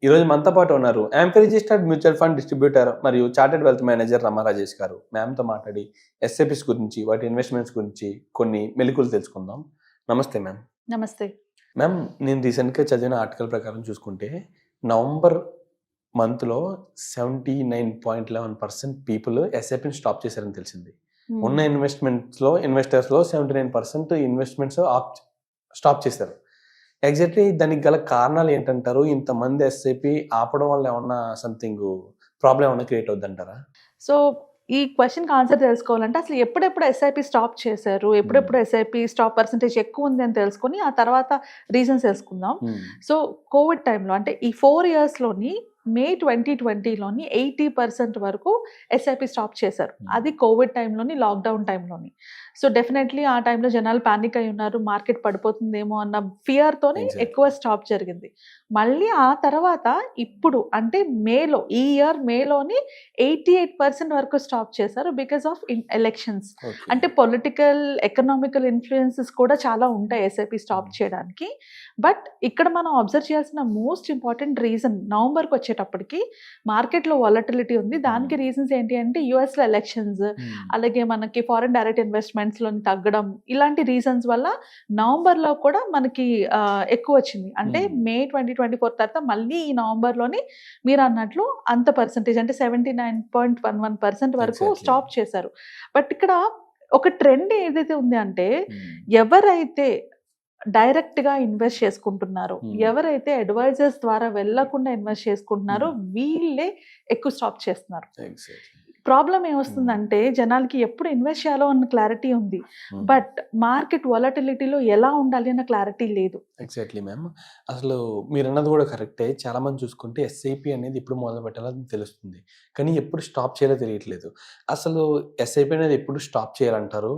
ఈరోజు మనతో పాటు ఉన్నారు amp registered mutual fund distributor మరియు చార్టెడ్ వెల్త్ మేనేజర్ రమా రాజేష్ గారు. మ్యామ్తో మాట్లాడి ఎస్ఐపిస్ గురించి, వాటి ఇన్వెస్ట్మెంట్స్ గురించి కొన్ని మెలకువలు తెలుసుకుందాం. నమస్తే మ్యామ్. నమస్తే మ్యామ్, నేను రీసెంట్గా చదివిన ఆర్టికల్ ప్రకారం చూసుకుంటే నవంబర్ మంత్లో 79.11% పీపుల్ ఎస్ఐపిని స్టాప్ చేశారని తెలిసింది. ఉన్న ఇన్వెస్టర్స్లో 79% ఇన్వెస్ట్మెంట్స్ స్టాప్ చేశారు. ఎగ్జాక్ట్లీ దానికి గల కారణాలు ఏంటంటారు? ఇంతమంది ఎస్ఐపి ఆపడం వల్ల ఏమన్నా సంథింగ్ ప్రాబ్లం ఏమన్నా క్రియేట్ అవుద్ది అంటారా? సో ఈ క్వశ్చన్కి ఆన్సర్ తెలుసుకోవాలంటే అసలు ఎప్పుడెప్పుడు ఎస్ఐపి స్టాప్ చేశారు, ఎప్పుడెప్పుడు ఎస్ఐపి స్టాప్ పర్సంటేజ్ ఎక్కువ ఉంది అని తెలుసుకొని ఆ తర్వాత రీజన్స్ తెలుసుకుందాం. సో కోవిడ్ టైంలో అంటే ఈ 4 yearsలోని మే 2020లోని 80% వరకు ఎస్ఐపి స్టాప్ చేశారు. అది కోవిడ్ టైంలోని, లాక్డౌన్ టైంలోని. సో డెఫినెట్లీ ఆ టైంలో జనాలు పానిక్ అయి ఉన్నారు, మార్కెట్ పడిపోతుందేమో అన్న ఫియర్తోనే ఎక్కువ స్టాప్ జరిగింది. మళ్ళీ ఆ తర్వాత ఇప్పుడు అంటే మేలో, ఈ ఇయర్ మేలోని 88% వరకు స్టాప్ చేశారు బికాస్ ఆఫ్ ఎలక్షన్స్. అంటే పొలిటికల్, ఎకనామికల్ ఇన్ఫ్లుయెన్సెస్ కూడా చాలా ఉంటాయి ఎస్ఐపి స్టాప్ చేయడానికి. బట్ ఇక్కడ మనం అబ్జర్వ్ చేయాల్సిన మోస్ట్ ఇంపార్టెంట్ రీజన్, నవంబర్కి వచ్చేటప్పటికి మార్కెట్లో వాలటిలిటీ ఉంది. దానికి రీజన్స్ ఏంటి అంటే యుఎస్లో ఎలక్షన్స్, అలాగే మనకి ఫారెన్ డైరెక్ట్ ఇన్వెస్ట్మెంట్స్లోని తగ్గడం, ఇలాంటి రీజన్స్ వల్ల నవంబర్లో కూడా మనకి ఎక్కువ వచ్చింది. అంటే మే 2024 తర్వాత మళ్ళీ ఈ నవంబర్లోని మీరు అన్నట్లు అంత పర్సంటేజ్ అంటే 79.11% వరకు స్టాప్ చేశారు. బట్ ఇక్కడ ఒక ట్రెండ్ ఏదైతే ఉంది అంటే ఎవరైతే డైరెక్ట్గా ఇన్వెస్ట్ చేసుకుంటున్నారో, ఎవరైతే అడ్వైజర్స్ ద్వారా వెళ్లకుండా ఇన్వెస్ట్ చేసుకుంటున్నారో వీళ్ళే ఎక్కువ స్టాప్ చేస్తున్నారు. ప్రాబ్లం ఏమొస్తుందంటే జనాలకి ఎప్పుడు ఇన్వెస్ట్ చేయాలో అన్న క్లారిటీ ఉంది, బట్ మార్కెట్ వాలటిలిటీలో ఎలా ఉండాలి అన్న క్లారిటీ లేదు. ఎగ్జాక్ట్లీ మ్యామ్, అసలు మీరు అన్నది కూడా కరెక్టే. చాలా మంది చూసుకుంటే ఎస్ఐపి అనేది ఎప్పుడు మొదలు పెట్టాలని తెలుస్తుంది, కానీ ఎప్పుడు స్టాప్ చేయాలో తెలియట్లేదు. అసలు ఎస్ఐపి అనేది ఎప్పుడు స్టాప్ చేయాలంటారు?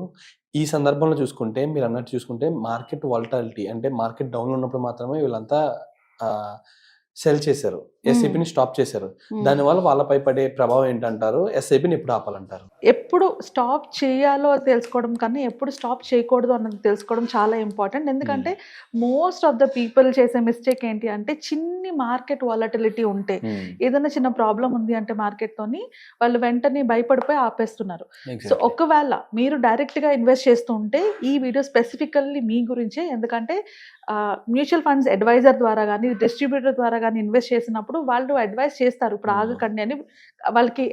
ఈ సందర్భంలో చూసుకుంటే మీరు అన్నట్టు చూసుకుంటే మార్కెట్ వాలటాలిటీ అంటే మార్కెట్ డౌన్ ఉన్నప్పుడు మాత్రమే వీళ్ళంతా సెల్ చేశారు, ఎస్ఐపిని స్టాప్ చేశారు. దానివల్ల వాళ్ళపై పడే ప్రభావం ఏంటంటారు? ఎస్ఐపిని ఎప్పుడు ఆపాలంటారు? ఎప్పుడు స్టాప్ చేయాలో తెలుసుకోవడం కన్నా ఎప్పుడు స్టాప్ చేయకూడదు అన్నది తెలుసుకోవడం చాలా ఇంపార్టెంట్. ఎందుకంటే మోస్ట్ ఆఫ్ ద పీపుల్ చేసే మిస్టేక్ ఏంటి అంటే చిన్ని మార్కెట్ వాలటిలిటీ ఉంటే, ఏదైనా చిన్న ప్రాబ్లం ఉంది అంటే మార్కెట్తోని వాళ్ళు వెంటనే భయపడిపోయి ఆపేస్తున్నారు. సో ఒకవేళ మీరు డైరెక్ట్గా ఇన్వెస్ట్ చేస్తూ ఉంటే ఈ వీడియో స్పెసిఫికల్లీ మీ గురించే. ఎందుకంటే మ్యూచువల్ ఫండ్స్ అడ్వైజర్ ద్వారా కానీ, డిస్ట్రిబ్యూటర్ ద్వారా కానీ ఇన్వెస్ట్ చేసినప్పుడు వాళ్ళు అడ్వైస్ చేస్తారు ఇప్పుడు ఆగకండి అని, వాళ్ళకి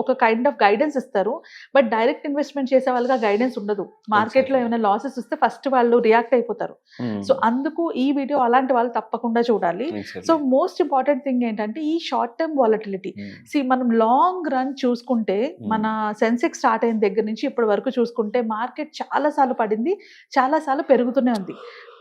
ఒక కైండ్ ఆఫ్ గైడెన్స్ ఇస్తారు. బట్ డైరెక్ట్ ఇన్వెస్ట్మెంట్ చేసే వాళ్ళకి గైడెన్స్ ఉండదు. మార్కెట్లో ఏమైనా లాసెస్ వస్తే ఫస్ట్ వాళ్ళు రియాక్ట్ అయిపోతారు. సో అందుకు ఈ వీడియో అలాంటి వాళ్ళు తప్పకుండా చూడాలి. సో మోస్ట్ ఇంపార్టెంట్ థింగ్ ఏంటంటే ఈ షార్ట్ టర్మ్ వాలటిలిటీ. మనం లాంగ్ రన్ చూసుకుంటే మన సెన్సెక్స్ స్టార్ట్ అయిన దగ్గర నుంచి ఇప్పటి వరకు చూసుకుంటే మార్కెట్ చాలాసార్లు పడింది, చాలాసార్లు పెరుగుతూనే ఉంది.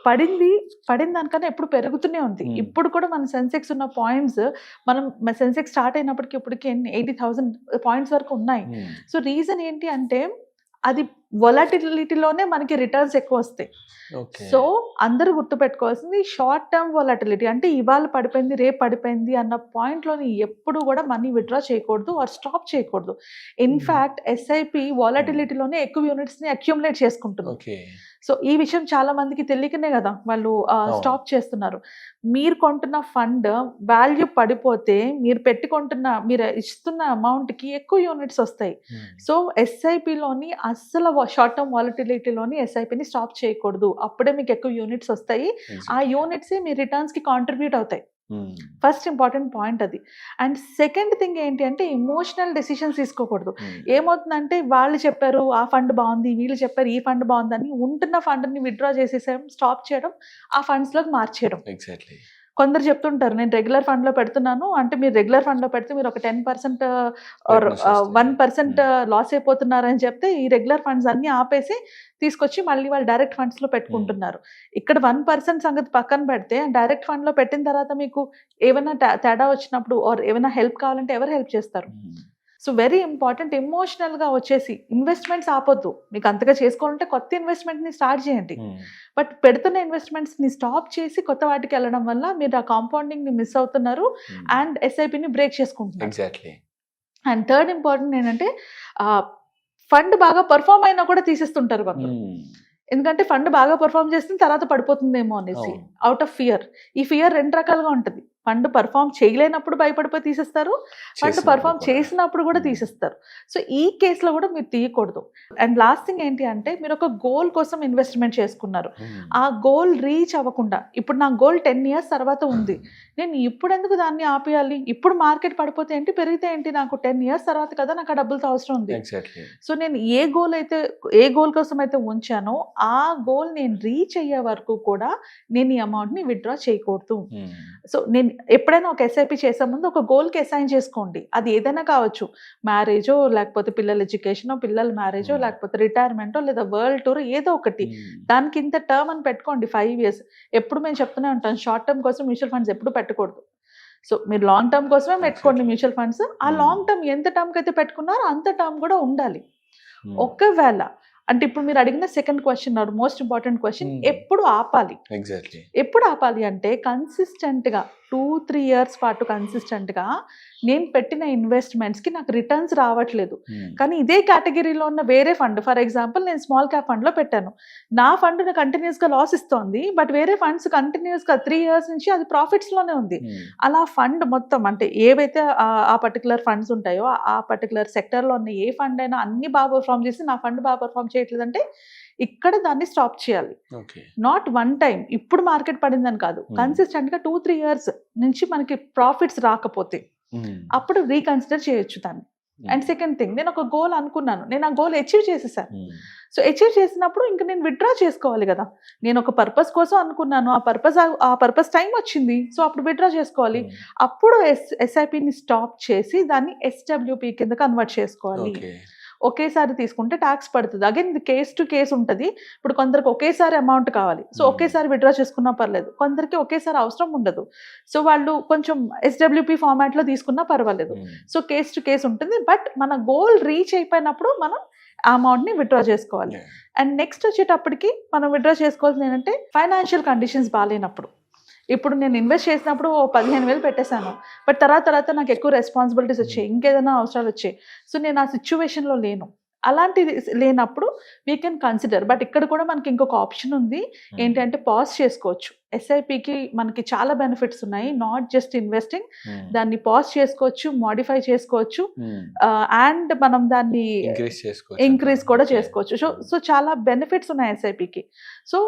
పడిన దానికన్నా ఎప్పుడు పెరుగుతూనే ఉంది. ఇప్పుడు కూడా మన సెన్సెక్స్ ఉన్న పాయింట్స్, మనం సెన్సెక్స్ స్టార్ట్ అయినప్పటికీ ఇప్పటికి 80,000 పాయింట్స్ వరకు ఉన్నాయి. సో రీజన్ ఏంటి అంటే అది వొలాటిలిటీలోనే మనకి రిటర్న్స్ ఎక్కువ వస్తాయి. సో అందరూ గుర్తుపెట్టుకోవాల్సింది షార్ట్ టర్మ్ వొలాటిలిటీ అంటే ఇవాళ పడిపోయింది రేపు పడిపోయింది అన్న పాయింట్లోని ఎప్పుడు కూడా మనీ విత్డ్రా చేయకూడదు ఆర్ స్టాప్ చేయకూడదు. ఇన్ఫ్యాక్ట్ ఎస్ఐపి వొలాటిలిటీలోనే ఎక్కువ యూనిట్స్ని అక్యుములేట్ చేసుకుంటుంది. సో ఈ విషయం చాలా మందికి తెలియకనే కదా వాళ్ళు స్టాప్ చేస్తున్నారు. మీరు కొంటున్న ఫండ్ వాల్యూ పడిపోతే మీరు ఇస్తున్న అమౌంట్కి ఎక్కువ యూనిట్స్ వస్తాయి. సో ఎస్ఐపిలోని అస్సలు షార్ట్ టర్మ్ వాలటిలిటీలోని ఎస్ఐపిని స్టాప్ చేయకూడదు. అప్పుడే మీకు ఎక్కువ యూనిట్స్ వస్తాయి. ఆ యూనిట్సే మీ రిటర్న్స్కి కాంట్రిబ్యూట్ అవుతాయి. ఫస్ట్ ఇంపార్టెంట్ పాయింట్ అది. అండ్ సెకండ్ థింగ్ ఏంటి అంటే ఎమోషనల్ డెసిషన్స్ తీసుకోకూడదు. ఏమవుతుందంటే వాళ్ళు చెప్పారు ఆ ఫండ్ బాగుంది, వీళ్ళు చెప్పారు ఈ ఫండ్ బాగుందని ఉంటున్న ఫండ్ని విత్డ్రా చేసేసాం, స్టాప్ చేయడం, ఆ ఫండ్స్లోకి మార్చేయడం. కొందరు చెప్తుంటారు నేను రెగ్యులర్ ఫండ్లో పెడుతున్నాను అంటే, మీరు రెగ్యులర్ ఫండ్లో పెడితే మీరు ఒక 10% ఆర్ 1% లాస్ అయిపోతున్నారని చెప్తే ఈ రెగ్యులర్ ఫండ్స్ అన్నీ ఆపేసి తీసుకొచ్చి మళ్ళీ వాళ్ళు డైరెక్ట్ ఫండ్స్లో పెట్టుకుంటున్నారు. ఇక్కడ 1% సంగతి పక్కన పెడితే డైరెక్ట్ ఫండ్లో పెట్టిన తర్వాత మీకు ఏమైనా తేడా వచ్చినప్పుడు ఆర్ ఏమైనా హెల్ప్ కావాలంటే ఎవరు హెల్ప్ చేస్తారు? సో వెరీ ఇంపార్టెంట్, ఎమోషనల్గా వచ్చేసి ఇన్వెస్ట్మెంట్స్ ఆపొద్దు. మీకు అంతగా చేసుకోవాలంటే కొత్త ఇన్వెస్ట్మెంట్ని స్టార్ట్ చేయండి. బట్ పెడుతున్న ఇన్వెస్ట్మెంట్స్ని స్టాప్ చేసి కొత్త వాటికి వెళ్ళడం వల్ల మీరు ఆ కాంపౌండింగ్ని మిస్ అవుతున్నారు అండ్ ఎస్ఐపిని బ్రేక్ చేసుకుంటున్నారు. అండ్ థర్డ్ ఇంపార్టెంట్ ఏంటంటే ఫండ్ బాగా పర్ఫామ్ అయినా కూడా తీసేస్తుంటారు కొందరు. ఎందుకంటే ఫండ్ బాగా పర్ఫామ్ చేస్తుంది తర్వాత పడిపోతుందేమో అనేసి, అవుట్ ఆఫ్ ఫియర్. ఈ ఫియర్ 2 రకాలుగా ఉంటుంది. ఫండ్ పర్ఫామ్ చేయలేనప్పుడు భయపడిపోయి తీసేస్తారు, ఫండ్ పర్ఫామ్ చేసినప్పుడు కూడా తీసేస్తారు. సో ఈ కేసులో కూడా మీరు తీయకూడదు. అండ్ లాస్ట్ థింగ్ ఏంటి అంటే మీరు ఒక గోల్ కోసం ఇన్వెస్ట్మెంట్ చేసుకున్నారు, ఆ గోల్ రీచ్ అవ్వకుండా ఇప్పుడు నా గోల్ 10 years తర్వాత ఉంది, నేను ఇప్పుడు ఎందుకు దాన్ని ఆపేయాలి, ఇప్పుడు మార్కెట్ పడిపోతే ఏంటి పెరిగితే ఏంటి, నాకు 10 years తర్వాత కదా నాకు ఆ డబ్బులతో అవసరం ఉంది. సో నేను ఏ గోల్ కోసం అయితే ఉంచానో ఆ గోల్ నేను రీచ్ అయ్యే వరకు కూడా నేను ఈ అమౌంట్ని విత్డ్రా చేయకూడదు. సో నేను ఎప్పుడైనా ఒక ఎస్ఐపి చేసే ముందు ఒక గోల్కి అసైన్ చేసుకోండి, అది ఏదైనా కావచ్చు, మ్యారేజో లేకపోతే పిల్లల ఎడ్యుకేషనో, పిల్లల మ్యారేజో, లేకపోతే రిటైర్మెంటో, లేదా వరల్డ్ టూర్, ఏదో ఒకటి. దానికి ఇంత టర్మ్ అని పెట్టుకోండి, 5 years. ఎప్పుడు మేము చెప్తూనే ఉంటాం, షార్ట్ టర్మ్ కోసం మ్యూచువల్ ఫండ్స్ ఎప్పుడు పెట్టకూడదు. సో మీరు లాంగ్ టర్మ్ కోసమే పెట్టుకోండి మ్యూచువల్ ఫండ్స్. ఆ లాంగ్ టర్మ్ ఎంత టర్మ్కి అయితే పెట్టుకున్నారో అంత టర్మ్ కూడా ఉండాలి. ఒకవేళ అంటే ఇప్పుడు మీరు అడిగిన second question, most important question, ఎప్పుడు ఆపాలి? ఎప్పుడు ఆపాలి అంటే కన్సిస్టెంట్గా 2-3 years పాటు కన్సిస్టెంట్గా నేను పెట్టిన ఇన్వెస్ట్మెంట్స్కి నాకు రిటర్న్స్ రావట్లేదు, కానీ ఇదే కేటగిరీలో ఉన్న వేరే ఫండ్, ఫర్ ఎగ్జాంపుల్ నేను స్మాల్ క్యాప్ ఫండ్లో పెట్టాను, నా ఫండ్ కంటిన్యూస్గా లాస్ ఇస్తోంది, బట్ వేరే ఫండ్స్ కంటిన్యూస్గా 3 years నుంచి అది ప్రాఫిట్స్లోనే ఉంది. అలా ఫండ్ మొత్తం అంటే ఏవైతే ఆ పర్టికులర్ ఫండ్స్ ఉంటాయో ఆ పర్టికులర్ సెక్టర్లో ఉన్న ఏ ఫండ్ అయినా అన్ని బాగా పర్ఫామ్ చేసి నా ఫండ్ బాగా పర్ఫామ్ చేయట్లేదంటే ఇక్కడ దాన్ని స్టాప్ చేయాలి. నాట్ వన్ టైం, ఇప్పుడు మార్కెట్ పడిందని కాదు, కన్సిస్టెంట్గా 2-3 years నుంచి మనకి ప్రాఫిట్స్ రాకపోతే అప్పుడు రీకన్సిడర్ చేయొచ్చు దాన్ని. అండ్ సెకండ్ థింగ్, నేను ఒక గోల్ అనుకున్నాను, నేను ఆ గోల్ అచీవ్ చేసేసాను. సో అచీవ్ చేసినప్పుడు ఇంకా నేను విత్డ్రా చేసుకోవాలి కదా, నేను ఒక పర్పస్ కోసం అనుకున్నాను, ఆ పర్పస్ టైం వచ్చింది, సో అప్పుడు విత్డ్రా చేసుకోవాలి. అప్పుడు ఎస్ఐపిని స్టాప్ చేసి దాన్ని ఎస్డబ్ల్యూపి కింద కన్వర్ట్ చేసుకోవాలి. ఒకేసారి తీసుకుంటే ట్యాక్స్ పడుతుంది. అగైన్ ఇది కేస్ టు కేస్ ఉంటుంది. ఇప్పుడు కొందరికి ఒకేసారి అమౌంట్ కావాలి, సో ఒకేసారి విత్డ్రా చేసుకున్నా పర్లేదు, కొందరికి ఒకేసారి అవసరం ఉండదు, సో వాళ్ళు కొంచెం ఎస్డబ్ల్యూపి ఫార్మాట్లో తీసుకున్నా పర్వాలేదు. సో కేస్ టు కేస్ ఉంటుంది. బట్ మన గోల్ రీచ్ అయిపోయినప్పుడు మనం ఆ అమౌంట్ని విత్డ్రా చేసుకోవాలి. అండ్ నెక్స్ట్ వచ్చేటప్పటికి మనం విత్డ్రా చేసుకోవాల్సింది ఏంటంటే ఫైనాన్షియల్ కండిషన్స్ బాగాలేనప్పుడు. ఇప్పుడు నేను ఇన్వెస్ట్ చేసినప్పుడు 15,000 పెట్టేశాను, బట్ తర్వాత నాకు ఎక్కువ రెస్పాన్సిబిలిటీస్ వచ్చాయి, ఇంకేదైనా అవసరాలు వచ్చాయి, సో నేను ఆ సిచ్యువేషన్లో లేను. అలాంటిది లేనప్పుడు వీ కెన్ కన్సిడర్. బట్ ఇక్కడ కూడా మనకి ఇంకొక ఆప్షన్ ఉంది, ఏంటంటే పాజ్ చేసుకోవచ్చు. ఎస్ఐపికి మనకి చాలా బెనిఫిట్స్ ఉన్నాయి, నాట్ జస్ట్ ఇన్వెస్టింగ్, దాన్ని పాజ్ చేసుకోవచ్చు, మోడిఫై చేసుకోవచ్చు, అండ్ మనం దాన్ని ఇంక్రీజ్ కూడా చేసుకోవచ్చు. సో చాలా బెనిఫిట్స్ ఉన్నాయి ఎస్ఐపికి. సో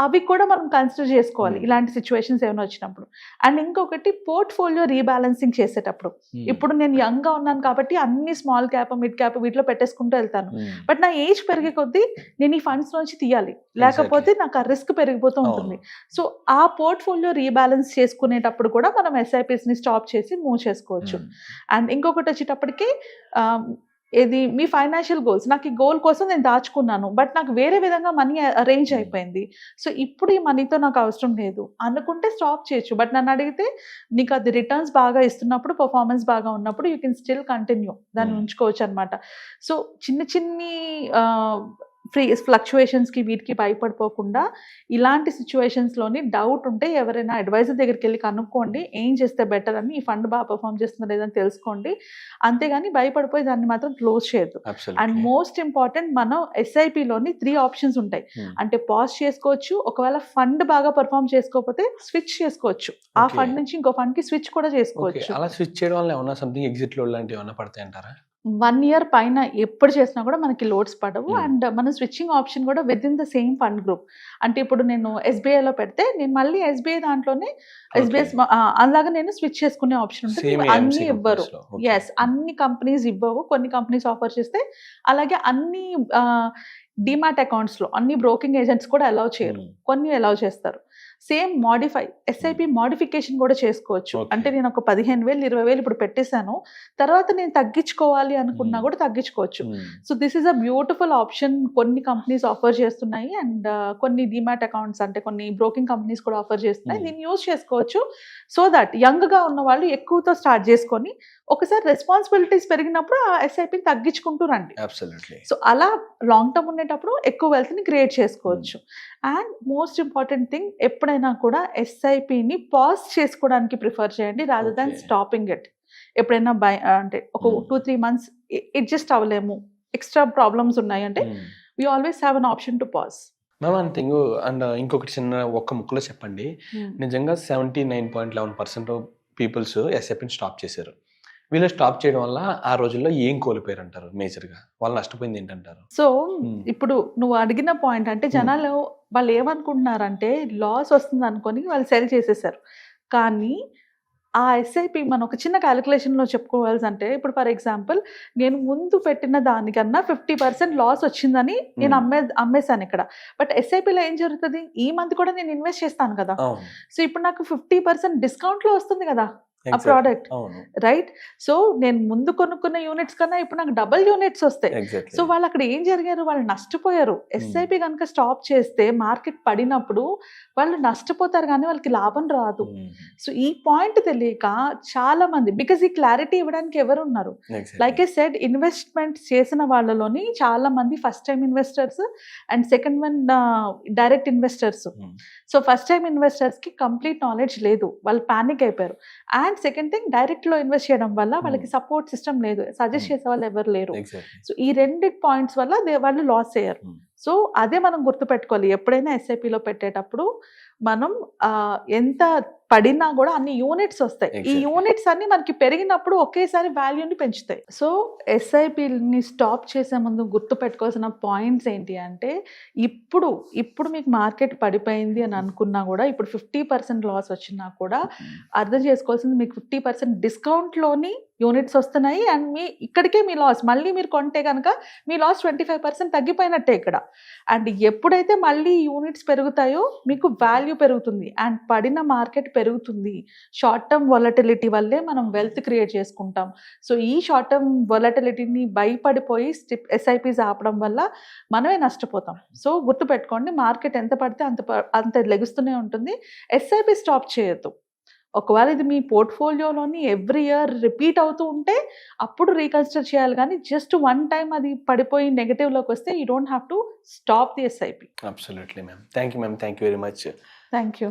అవి కూడా మనం కన్సిడర్ చేసుకోవాలి ఇలాంటి సిచ్యువేషన్స్ ఏమైనా వచ్చినప్పుడు. అండ్ ఇంకొకటి పోర్ట్ఫోలియో రీబ్యాలెన్సింగ్ చేసేటప్పుడు, ఇప్పుడు నేను యంగ్గా ఉన్నాను కాబట్టి అన్ని స్మాల్ క్యాప్, మిడ్ క్యాప్ వీటిలో పెట్టేసుకుంటూ వెళ్తాను, బట్ నా ఏజ్ పెరిగే కొద్దీ నేను ఈ ఫండ్స్ నుంచి తీయాలి, లేకపోతే నాకు ఆ రిస్క్ పెరిగిపోతూ ఉంటుంది. సో ఆ పోర్ట్ఫోలియో రీబ్యాలెన్స్ చేసుకునేటప్పుడు కూడా మనం ఎస్ఐపిస్ని స్టాప్ చేసి మూవ్ చేసుకోవచ్చు. అండ్ ఇంకొకటి వచ్చేటప్పటికి ఇది మీ ఫైనాన్షియల్ గోల్స్, నాకు ఈ గోల్ కోసం నేను దాచుకున్నాను, బట్ నాకు వేరే విధంగా మనీ అరేంజ్ అయిపోయింది, సో ఇప్పుడు ఈ మనీతో నాకు అవసరం లేదు అనుకుంటే స్టాప్ చేయొచ్చు. బట్ నన్ను అడిగితే నీకు అది రిటర్న్స్ బాగా ఇస్తున్నప్పుడు, పర్ఫార్మెన్స్ బాగా ఉన్నప్పుడు యూ కెన్ స్టిల్ కంటిన్యూ, దాన్ని ఉంచుకోవచ్చు అనమాట. సో చిన్ని ఫ్లక్చువేషన్స్కి వీటికి భయపడిపోకుండా ఇలాంటి సిచ్యువేషన్స్లోని డౌట్ ఉంటే ఎవరైనా అడ్వైజర్ దగ్గరికి వెళ్ళి కనుక్కోండి, ఏం చేస్తే బెటర్ అని, ఈ ఫండ్ బాగా పర్ఫామ్ చేస్తుందో లేదని తెలుసుకోండి, అంతేగాని భయపడిపోయి దాన్ని మాత్రం క్లోజ్ చేయొద్దు. అండ్ మోస్ట్ ఇంపార్టెంట్, మనం ఎస్ఐపిలోని 3 ఆప్షన్స్ ఉంటాయి, అంటే పాజ్ చేసుకోవచ్చు, ఒకవేళ ఫండ్ బాగా పర్ఫామ్ చేసుకోకపోతే స్విచ్ చేసుకోవచ్చు, ఆ ఫండ్ నుంచి ఇంకో ఫండ్కి స్విచ్ కూడా చేసుకోవచ్చు. అలా స్విచ్ చేయడం వల్ల ఏమన్నా సంథింగ్ ఎగ్జిట్ లోడ్ లాంటివి ఏమన్నా పడతాయి అంటారా? 1 year పైన ఎప్పుడు చేసినా కూడా మనకి లోడ్స్ పడవు. అండ్ మన స్విచ్చింగ్ ఆప్షన్ కూడా with in the same fund group. అంటే ఇప్పుడు నేను ఎస్బీఐలో పెడితే నేను మళ్ళీ ఎస్బీఐ దాంట్లోనే ఎస్బీఐ అలాగా నేను స్విచ్ చేసుకునే ఆప్షన్ ఉంటుంది. అన్ని ఇవ్వరు, ఎస్ అన్ని కంపెనీస్ ఇవ్వవు, కొన్ని కంపెనీస్ ఆఫర్ చేస్తే, అలాగే అన్ని డిమాట్ అకౌంట్స్లో అన్ని బ్రోకింగ్ ఏజెంట్స్ కూడా అలౌ చేయరు, కొన్ని అలౌ చేస్తారు. సేమ్ మోడిఫై ఎస్ఐపి మోడిఫికేషన్ కూడా చేసుకోవచ్చు. అంటే నేను ఒక 15,000 20,000 ఇప్పుడు పెట్టేశాను, తర్వాత నేను తగ్గించుకోవాలి అనుకున్నా కూడా తగ్గించుకోవచ్చు. So this is a beautiful option, కొన్ని కంపెనీస్ ఆఫర్ చేస్తున్నాయి, అండ్ కొన్ని డిమాట్ అకౌంట్స్ అంటే కొన్ని బ్రోకింగ్ కంపెనీస్ కూడా ఆఫర్ చేస్తున్నాయి, దీన్ని యూజ్ చేసుకోవచ్చు. సో దట్ యంగ్గా ఉన్న వాళ్ళు ఎక్కువతో స్టార్ట్ చేసుకొని ఒకసారి రెస్పాన్సిబిలిటీస్ పెరిగినప్పుడు ఆ ఎస్ఐపిని తగ్గించుకుంటూ రండి. సో అలా లాంగ్ టర్మ్ ఉండేటప్పుడు ఎక్కువ వెల్త్ని క్రియేట్ చేసుకోవచ్చు. అండ్ మోస్ట్ ఇంపార్టెంట్ థింగ్, ఎప్పుడైనా కూడా ఎస్ఐపిని పాజ్ చేసుకోవడానికి ప్రిఫర్ చేయండి రాదర్ దాన్ స్టాపింగ్ ఇట్. ఎప్పుడైనా అంటే ఒక 2-3 months అడ్జస్ట్ అవ్వలేము, ఎక్స్ట్రా ప్రాబ్లమ్స్ ఉన్నాయి అంటే we always have an option to pause. Ma'am and thing, and ఇంకొకటి చిన్న ఒక్క ముక్కలో చెప్పండి, నిజంగా 79.11% పీపుల్స్ ఎస్ఐపిని స్టాప్ చేశారు. వీళ్ళు స్టాప్ చేయడం వల్ల ఆ రోజుల్లో ఏం కోల్పోయారు అంటారు మేజర్‌గా? వాళ్ళు నష్టపోయింది ఏంటంటారు? సో హ్మ్. ఇప్పుడు నువ్వు అడిగిన పాయింట్ అంటే జనాలు వాళ్ళు ఏమనుకుంటున్నారంటే లాస్ వస్తుంది అనుకొని వాళ్ళు సెల్ చేసేసారు. కానీ ఆ ఎస్ఐపి మనం ఒక చిన్న క్యాలిక్యులేషన్‌లో చెప్పుకోవాల్సంటే ఇప్పుడు ఫర్ ఎగ్జాంపుల్ నేను ముందు పెట్టిన దానికన్నా 50% లాస్ వచ్చిందని నేను అమ్మేసాను ఇక్కడ. బట్ ఎస్ఐపిలో ఏం జరుగుతది? ఈ మంత్ కూడా నేను ఇన్వెస్ట్ చేస్తాను కదా! అవును. సో ఇప్పుడు నాకు 50% డిస్కౌంట్‌లో వస్తుంది కదా! ఆ ఎగ్జాక్ట్‌లీ. ప్రొడక్ట్. అవును. రైట్? సో నేను ముందు కొనుక్కున్న యూనిట్స్ కన్నా ఇప్పుడు నాకు డబుల్ యూనిట్స్ వస్తాయి. So exactly. వాళ్ళు అక్కడ ఏం జరిగారు? వాళ్ళు నష్టపోయారు. ఎస్ఐపి గనుక స్టాప్ చేస్తే మార్కెట్ పడినప్పుడు వాళ్ళు నష్టపోతారు గానీ వాళ్ళకి లాభం రాదు. హ్మ్. సో ఈ పాయింట్ తెలియక చాలా మంది బికాజ్ ఈ క్లారిటీ ఇవ్వడానికి ఎవరున్నారు? Like exactly. I said investment చేసిన వాళ్ళలోని చాలా మంది first time investors and second one direct investors. Hmm. So first time ఇన్వెస్టర్స్‌కి కంప్లీట్ నాలెడ్జ్ లేదు. వాళ్ళు పానిక్ అయిపోయారు. అండ్ సెకండ్ థింగ్ డైరెక్ట్‌లో ఇన్వెస్ట్ చేయడం వల్ల వాళ్ళకి సపోర్ట్ సిస్టమ్ లేదు. సజెస్ట్ చేసే వాళ్ళు ఎవరు లేరు. ఎగ్జాక్ట్‌లీ. సో ఈ రెండిటి పాయింట్స్ వల్ల వాళ్ళు లాస్ అయ్యారు. హ్మ్. సో అదే మనం గుర్తుపెట్టుకోవాలి. ఎప్పుడైనా ఎస్ఐపిలో పెట్టేటప్పుడు మనం ఎంత పడినా కూడా అన్ని యూనిట్స్ వస్తాయి. ఈ Exactly. యూనిట్స్ అన్ని మనకి పెరిగినప్పుడు ఒకేసారి వాల్యూని పెంచుతాయి. సో ఎస్ఐపిని స్టాప్ చేసే ముందు గుర్తుపెట్టుకోవాల్సిన పాయింట్స్ ఏంటి అంటే ఇప్పుడు మీకు మార్కెట్ పడిపోయింది అని అనుకున్నా కూడా ఇప్పుడు 50% లాస్ వచ్చినా కూడా అర్థం చేసుకోవాల్సింది మీకు 50% డిస్కౌంట్‌లోని యూనిట్స్ వస్తున్నాయి అండ్ ఇక్కడికే మీ లాస్. మళ్ళీ మీరు కొంటే గనక మీ లాస్ 25% తగ్గిపోయినట్టే ఇక్కడ. అండ్ ఎప్పుడైతే మళ్ళీ యూనిట్స్ పెరుగుతాయో మీకు వాల్యూ పెరుగుతుంది అండ్ పడిన మార్కెట్ పెరుగుతుంది. షార్ట్ టర్మ్ వొలటిలిటీ వల్లే మనం వెల్త్ క్రియేట్ చేసుకుంటాం. సో ఈ షార్ట్ టర్మ్ వొలటిలిటీని భయపడిపోయి ఎస్ఐపిస్ ఆపడం వల్ల మనమే నష్టపోతాం. సో గుర్తుపెట్టుకోండి మార్కెట్ ఎంత పడితే అంత లెగుస్తూనే ఉంటుంది. ఎస్ఐపి స్టాప్ చేయొద్దు. ఒకవేళ ఇది మీ పోర్ట్ఫోలియోలోని ఎవ్రీ ఇయర్ రిపీట్ అవుతూ ఉంటే అప్పుడు రీకన్సిడర్ చేయాలి కానీ జస్ట్ వన్ టైం అది పడిపోయి నెగటివ్‌లోకి వస్తే you don't have to stop the SIP. Absolutely ma'am. Thank you ma'am. Thank you very much. Thank you.